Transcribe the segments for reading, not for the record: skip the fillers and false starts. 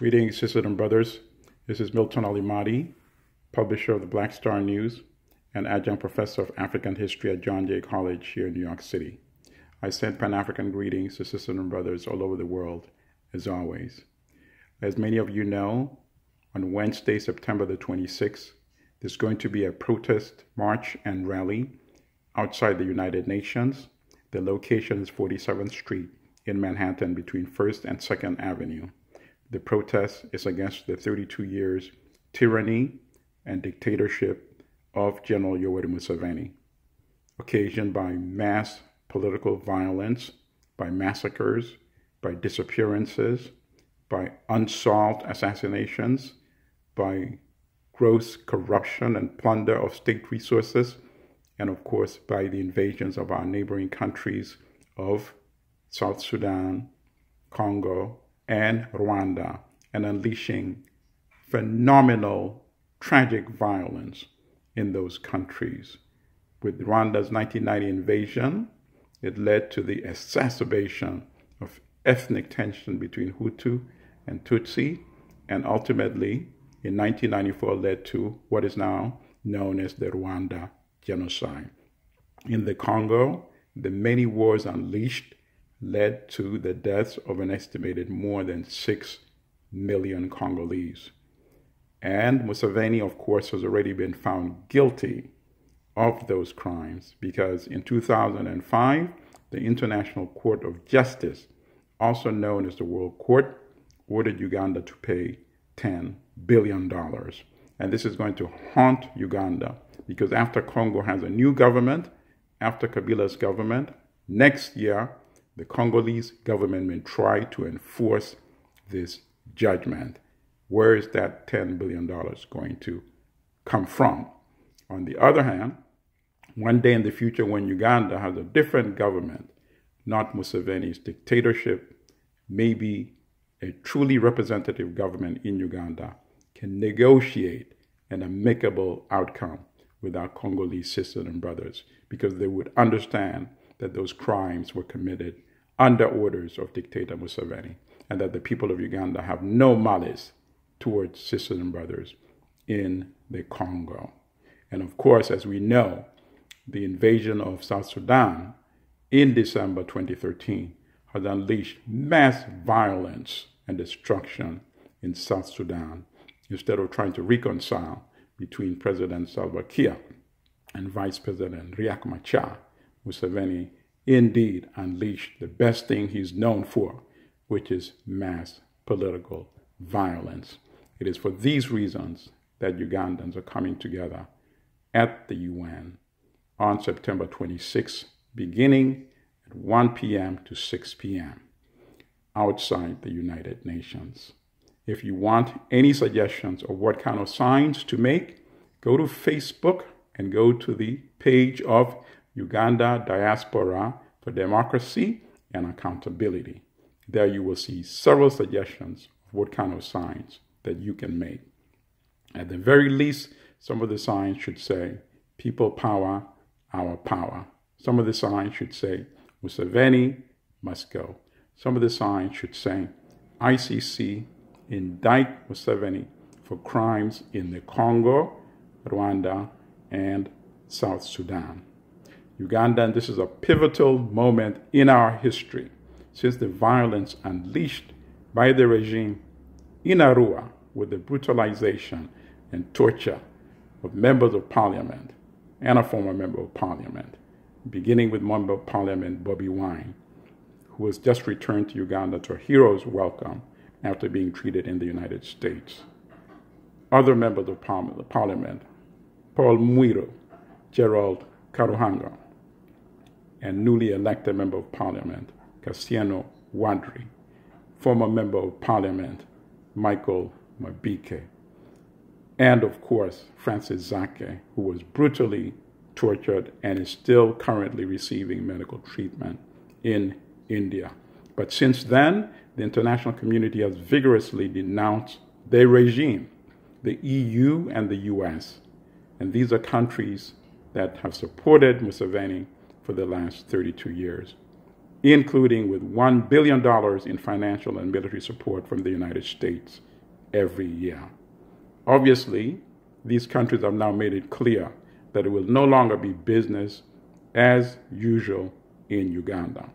Greetings, sisters and brothers. This is Milton Alimadi, publisher of the Black Star News and adjunct professor of African history at John Jay College here in New York City. I send Pan-African greetings to sisters and brothers all over the world, as always. As many of you know, on Wednesday, September the 26th, there's going to be a protest march and rally outside the United Nations. The location is 47th Street in Manhattan between 1st and 2nd Avenue. The protest is against the 32 years tyranny and dictatorship of General Yoweri Museveni, occasioned by mass political violence, by massacres, by disappearances, by unsolved assassinations, by gross corruption and plunder of state resources, and of course by the invasions of our neighboring countries of South Sudan, Congo, and Rwanda, and unleashing phenomenal, tragic violence in those countries. With Rwanda's 1990 invasion, it led to the exacerbation of ethnic tension between Hutu and Tutsi, and ultimately, in 1994, led to what is now known as the Rwanda genocide. In the Congo, the many wars unleashed led to the deaths of an estimated more than 6 million Congolese. And Museveni, of course, has already been found guilty of those crimes because in 2005, the International Court of Justice, also known as the World Court, ordered Uganda to pay $10 billion. And this is going to haunt Uganda because after Congo has a new government, after Kabila's government, next year, the Congolese government may try to enforce this judgment. Where is that $10 billion going to come from? On the other hand, one day in the future when Uganda has a different government, not Museveni's dictatorship, maybe a truly representative government in Uganda can negotiate an amicable outcome with our Congolese sisters and brothers because they would understand that those crimes were committed under orders of dictator Museveni and that the people of Uganda have no malice towards sisters and brothers in the Congo. And of course, as we know, the invasion of South Sudan in December 2013 has unleashed mass violence and destruction in South Sudan instead of trying to reconcile between President Salva Kiir and Vice President Riek Machar. Museveni indeed unleashed the best thing he's known for, which is mass political violence. It is for these reasons that Ugandans are coming together at the UN on September 26th, beginning at 1 p.m. to 6 p.m. outside the United Nations. If you want any suggestions of what kind of signs to make, go to Facebook and go to the page of Uganda Diaspora for Democracy and Accountability. There you will see several suggestions of what kind of signs that you can make. At the very least, some of the signs should say, people power, our power. Some of the signs should say, Museveni must go. Some of the signs should say, ICC indict Museveni for crimes in the Congo, Rwanda, and South Sudan. Uganda, and this is a pivotal moment in our history since the violence unleashed by the regime in Arua with the brutalization and torture of members of parliament and a former member of parliament, beginning with Member of Parliament Bobi Wine, who was just returned to Uganda to a hero's welcome after being treated in the United States. Other members of parliament, Paul Muiro, Gerald Karuhanga, and newly elected Member of Parliament, Cassiano Wadri, former Member of Parliament, Michael Mabike, and of course, Francis Zake, who was brutally tortured and is still currently receiving medical treatment in India. But since then, the international community has vigorously denounced their regime, the EU and the US. And these are countries that have supported Museveni for the last 32 years, including with $1 billion in financial and military support from the United States every year. Obviously, these countries have now made it clear that it will no longer be business as usual in Uganda.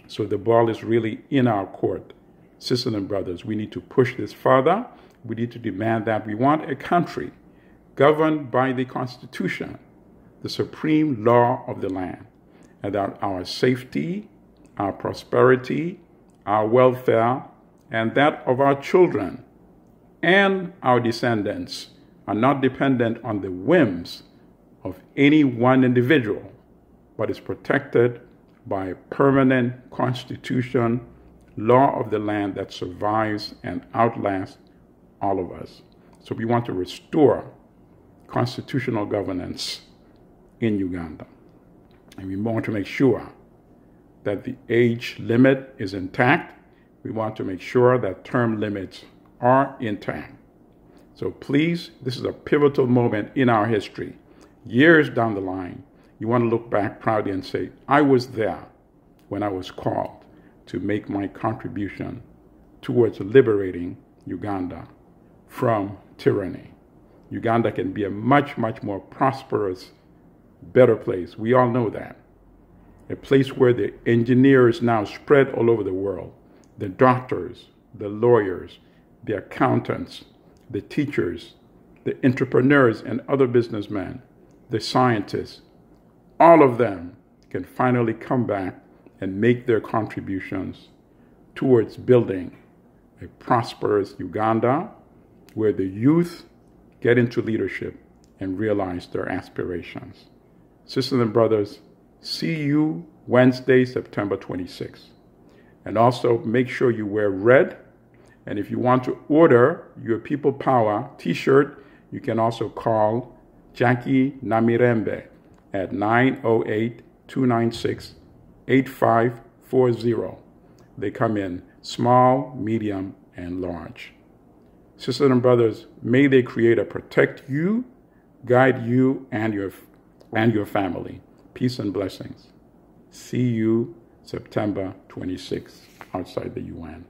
So the ball is really in our court. Sisters and brothers, we need to push this further. We need to demand that we want a country governed by the Constitution, the supreme law of the land, and that our safety, our prosperity, our welfare, and that of our children and our descendants are not dependent on the whims of any one individual, but is protected by a permanent constitution, law of the land that survives and outlasts all of us. So we want to restore constitutional governance in Uganda. And we want to make sure that the age limit is intact. We want to make sure that term limits are intact. So please, this is a pivotal moment in our history. Years down the line, you want to look back proudly and say, I was there when I was called to make my contribution towards liberating Uganda from tyranny. Uganda can be a much, much more prosperous, better place. We all know that. A place where the engineers now spread all over the world, the doctors, the lawyers, the accountants, the teachers, the entrepreneurs and other businessmen, the scientists, all of them can finally come back and make their contributions towards building a prosperous Uganda where the youth get into leadership and realize their aspirations. Sisters and brothers, see you Wednesday, September 26th. And also make sure you wear red. And if you want to order your People Power t-shirt, you can also call Jackie Namirembe at 908-296-8540. They come in small, medium, and large. Sisters and brothers, may they Creator protect you, guide you and your family. Peace and blessings. See you September 26th outside the UN.